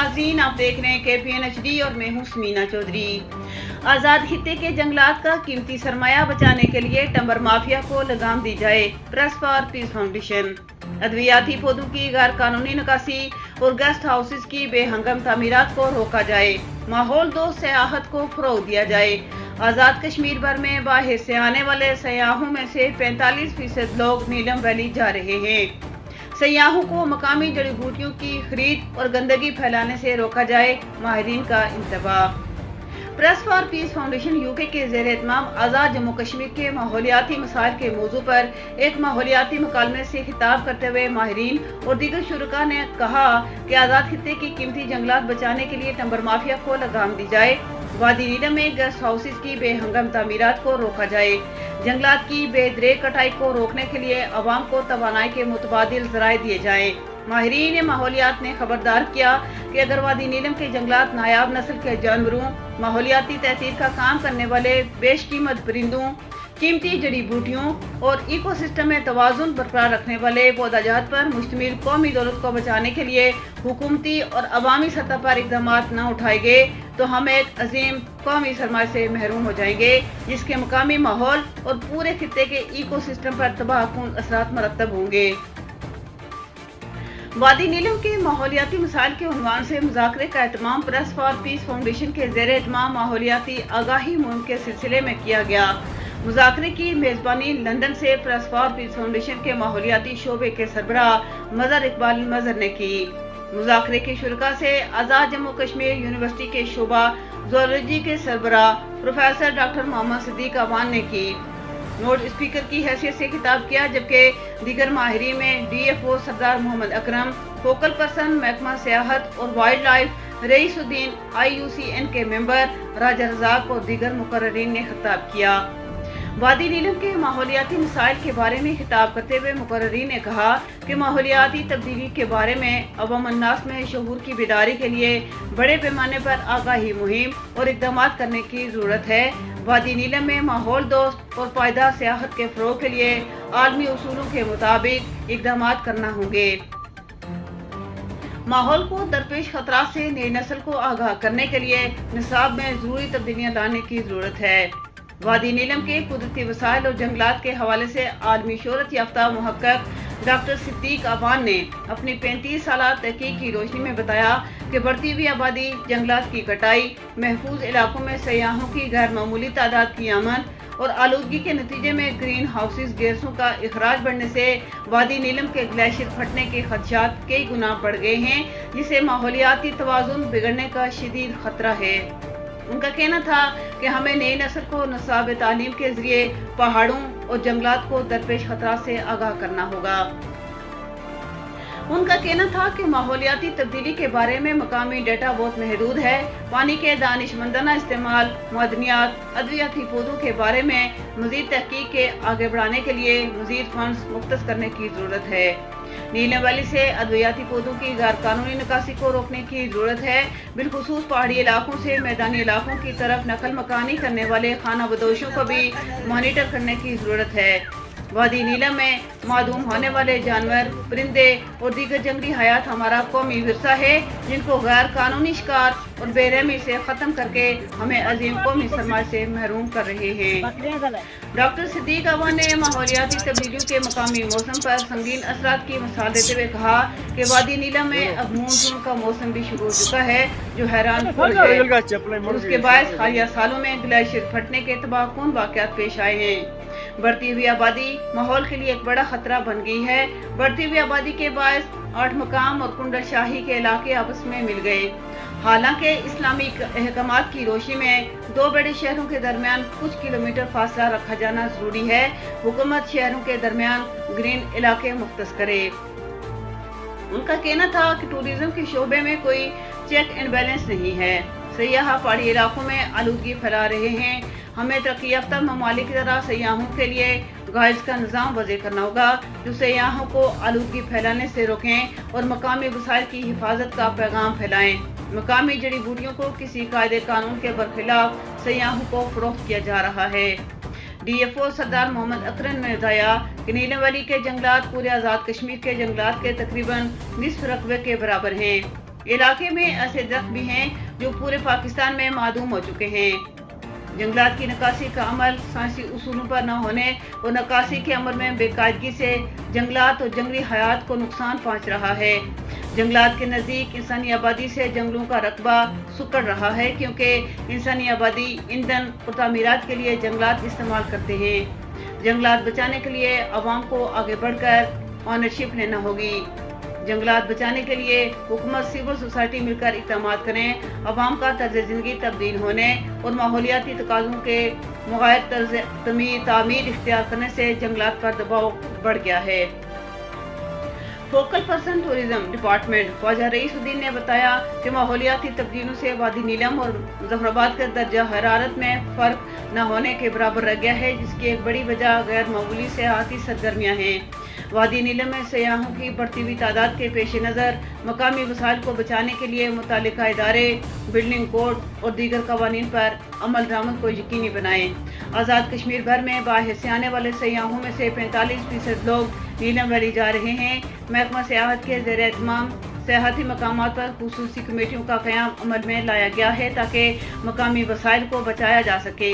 नाज़रीन, आप देख रहे हैं KPN HD और मैं हूं समीना चौधरी। आज़ाद खित्ते के जंगलात का कीमती सरमाया बचाने के लिए टंबर माफिया को लगाम दी जाए। Press for peace foundation. अद्वियाती पौधों की गैर कानूनी निकासी और गेस्ट हाउसेज की बेहंगम तामीरात को रोका जाए। माहौल दोस्त सयाहत को फरोग दिया जाए। आज़ाद कश्मीर भर में बाहर से आने वाले सयाहों में से 45% लोग नीलम वैली जा रहे हैं। सयाहों को मकामी जड़ी बूटियों की खरीद और गंदगी फैलाने से रोका जाए। माहिरीन का इंतबाह। Press for peace foundation UK के ज़ेर एहतमाम आज़ाद जम्मू कश्मीर के माहौलियाती मसाइल के मौजू पर एक माहौलियाती मुकालमे से खिताब करते हुए माहिरीन और दीगर शुरका ने कहा कि आज़ाद खित्ते की कीमती जंगलात बचाने के लिए टंबर माफिया को लगाम दी जाए। वादी नीलम में गेस्ट हाउसेज की बेहंगम तामीरात को रोका जाए। जंगलात की बेदरेक कटाई को रोकने के लिए अवाम को तवानाई के मुतबादिल ज़राए दिए जाएं। माहिरीन माहौलियात ने खबरदार किया कि अगर वादी नीलम के जंगलात नायाब नस्ल के जानवरों, माहौलियाती तहसील का काम करने वाले बेशकीमत परिंदों, कीमती जड़ी बूटियों और इकोसिस्टम में तवाज़ुन बरकरार रखने वाले पौधाजात पर मुश्तमिल कौमी दौलत को बचाने के लिए हुकूमती और अवामी सतह पर इक़दाम न उठाए गए तो हम एक अजीम कौमी सरमाए से महरूम हो जाएंगे, जिसके मकामी माहौल और पूरे खित्ते के इकोसिस्टम पर तबाहकुन असरात मरतब होंगे। वादी नीलम के माहौलियाती मसाइल के उन्वान से मुज़ाकरे का एहतमाम प्रेस फॉर पीस फाउंडेशन के ज़ेर एहतमाम माहौलियाती आगाही मुहिम के सिलसिले में किया गया। मुज़ाकरे की मेज़बानी लंदन से प्रेस फॉर पीस फाउंडेशन के माहौलियाती शोबे के सरबराह मज़हर इकबाल मज़हर ने की। मुज़ाकरे के शुरका से आज़ाद जम्मू कश्मीर यूनिवर्सिटी के शोबा ज़ूलॉजी के सरबराह प्रोफेसर डॉक्टर मोहम्मद सिद्दीक अवान ने की। नोट स्पीकर की हैसियत से खिताब किया, जबकि दीगर माहिरीन में DFO सरदार मोहम्मद अकरम, फोकल पर्सन महकमा सियाहत और वाइल्ड लाइफ रईसुद्दीन, IUCN के मेंबर राजा रज़ाक और दीगर मुकर्ररीन ने खिताब किया। वादी नीलम के माहौलियाती मसाइल के बारे में खिताब करते हुए मुकर्ररीन ने कहा कि माहौलियाती तब्दीली के बारे में अवाम अन्नास में शऊर की बेदारी के लिए बड़े पैमाने पर आगाही मुहिम और इक़दाम करने की ज़रूरत है। वादी नीलम में माहौल दोस्त और पायदार सियाहत के फ़रोग़ के लिए आलमी उसूलों के मुताबिक इक़दाम करना होंगे। माहौल को दरपेश खतरात से नई नस्ल को आगाह करने के लिए निसाब में ज़रूरी तब्दीलियाँ लाने की ज़रूरत है। वादी नीलम के कुदरती वसाइल और जंगलात के हवाले से आलमी शोहरत याफ्ता मुहक्किक डॉक्टर सिद्दीक अवान ने अपनी 35 साल तहकीक की रोशनी में बताया कि बढ़ती हुई आबादी, जंगलात की कटाई, महफूज इलाकों में सयाहों की गैर मामूली तादाद की आमद और आलूदगी के नतीजे में ग्रीन हाउसेज गैसों का इखराज बढ़ने से वादी नीलम के ग्लेशियर फटने के खदशात कई गुना बढ़ गए हैं, जिससे माहौलियाती तवाज़ुन बिगड़ने का शदीद खतरा है। उनका कहना था कि हमें नई नस्ल को नसाब तालीम के जरिए पहाड़ों और जंगलात को दरपेश खतरा से आगाह करना होगा। उनका कहना था कि माहौलियाती तब्दीली के बारे में मकामी डेटा बहुत महदूद है। पानी के दानिशमंदाना इस्तेमाल, मदनियात, अद्वियाती पौधों के बारे में मजीद तहकीक के आगे बढ़ाने के लिए मजीद फंड्स मुख्तस करने की ज़रूरत है। नीलम वैली से अद्वियाती पौधों की गैर कानूनी निकासी को रोकने की ज़रूरत है। बिलखुसूस पहाड़ी इलाकों से मैदानी इलाकों की तरफ नकल मकानी करने वाले खाना बदोशों को भी मॉनिटर करने की ज़रूरत है। वादी नीलम में मादूम होने वाले जानवर, परिंदे और दीगर जंगली हयात हमारा कौमी विरसा है, जिनको गैर कानूनी शिकार और बेरहमी से ख़त्म करके हमें अजीम कौमी सरमाए से महरूम कर रहे हैं। डॉक्टर सिद्दीक अवान ने माहौलियाती तब्दीलियों के मकामी मौसम पर संगीन असरात की मिसाल देते हुए कहा कि वादी नीलम में अब मानसून का मौसम भी शुरू हो चुका है, जो हैरान कुन है। उसके बायस हालिया सालों में ग्लेशियर फटने के तबाहकुन वाक़यात पेश आए हैं। बढ़ती हुई आबादी माहौल के लिए एक बड़ा खतरा बन गई है। बढ़ती हुई आबादी के बायस 8 मकाम और कुंडल शाही के इलाके आपस में मिल गए। हालांकि इस्लामी अहकामात की रोशनी में दो बड़े शहरों के दरमियान कुछ किलोमीटर फासला रखा जाना जरूरी है। हुकूमत शहरों के दरमियान ग्रीन इलाके मुख्तस करे। उनका कहना था कि टूरिज्म के शोबे में कोई चेक एंड बैलेंस नहीं है। सयाह पहाड़ी इलाकों में आलूदगी फैला रहे हैं। हमें तरक्की याफ्ता ममालिक की तरह सयाहों के लिए गाइड्स का निज़ाम वज़े करना होगा, जो सयाहों को आलूदगी फैलाने से रोकें और मकामी वसाइल की हिफाजत का पैगाम फैलाएं। मकामी जड़ी बूटियों को किसी कायदे कानून के बरखिलाफ सयाहों को फरोख्त किया जा रहा है। DFO सरदार मोहम्मद अकरम ने बताया कि नीलम वैली के जंगलात पूरे आज़ाद कश्मीर के जंगलात के तकरीबन निस्फ रकबे के बराबर हैं। علاقے میں ایسے درخت بھی ہیں جو پورے پاکستان میں معدوم ہو چکے ہیں۔ جنگلات کی نکاسی کا عمل سائنسی اصولوں پر نہ ہونے اور نکاسی کے عمل میں بے قاعدگی سے جنگلات اور جنگلی حیات کو نقصان پہنچ رہا ہے۔ جنگلات کے نزدیک انسانی آبادی سے جنگلوں کا رقبہ سکڑ رہا ہے، کیونکہ انسانی آبادی ایندھن اور تعمیرات کے لیے جنگلات استعمال کرتے ہیں۔ جنگلات بچانے کے لیے عوام کو آگے بڑھ کر اونرشپ لینا ہوگی۔ جنگلات بچانے کے لیے حکومت، سول سوسائٹی مل کر اقدامات کریں۔ عوام کا طرز زندگی تبدیل ہونے اور ماحولیاتی تقاضوں کے مغایر طرز تعمیر اختیار کرنے سے جنگلات پر دباؤ بڑھ گیا ہے۔ فوکل پرسن ٹورزم ڈپارٹمنٹ خواجہ رئیس الدین نے بتایا کہ ماحولیاتی تبدیلیوں سے وادی نیلم اور مظفر آباد کے درجہ حرارت میں فرق نہ ہونے کے برابر رہ گیا ہے، جس کی ایک بڑی وجہ غیر معمولی سیاحتی سرگرمیاں ہیں۔ وادی نیلم میں سیاحوں کی بڑھتی ہوئی تعداد کے پیش نظر مقامی وسائل کو بچانے کے لیے متعلقہ ادارے بلڈنگ کوڈ اور دیگر قوانین پر عمل درآمد کو یقینی بنائیں۔ آزاد کشمیر بھر میں باہر سے آنے والے سیاحوں میں سے 45% لوگ نیلم ویلی جا رہے ہیں۔ محکمہ سیاحت کے زیر اہتمام سیاحتی مقامات پر خصوصی کمیٹیوں کا قیام عمل میں لایا گیا ہے تاکہ مقامی وسائل کو بچایا جا سکے۔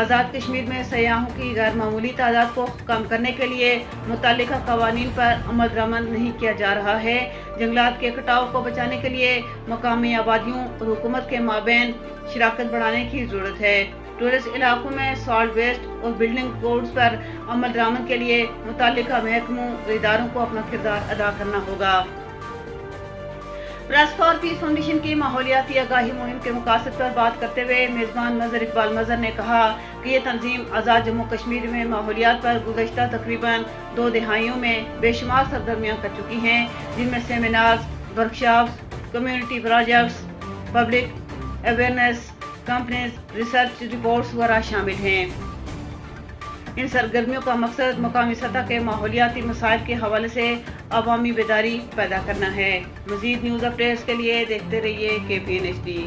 آزاد کشمیر میں سیاحوں کی غیر معمولی تعداد کو کم کرنے کے لیے متعلقہ قوانین پر عمل درآمد نہیں کیا جا رہا ہے۔ جنگلات کے کٹاؤ کو بچانے کے لیے مقامی آبادیوں اور حکومت کے مابین شراکت بڑھانے کی ضرورت ہے۔ ٹورسٹ علاقوں میں سالٹ ویسٹ اور بلڈنگ کوڈز پر عمل درآمد کے لیے متعلقہ محکموں اور اداروں کو اپنا کردار ادا کرنا ہوگا۔ پریس فار پیس فاؤنڈیشن کی ماحولیاتی آگاہی مہم کے مقاصد پر بات کرتے ہوئے میزبان مظہر اقبال مظہر نے کہا کہ یہ تنظیم آزاد جموں کشمیر میں ماحولیات پر گزشتہ تقریباً 2 دہائیوں میں بے شمار سرگرمیاں کر چکی ہیں، جن میں seminars, workshops, community projects, public awareness campaigns, research reports وغیرہ شامل ہیں۔ ان سرگرمیوں کا مقصد مقامی سطح کے ماحولیاتی مسائل کے حوالے سے عوامی بیداری پیدا کرنا ہے۔ مزید نیوز اپڈیٹس کے لیے دیکھتے رہیے KPN HD۔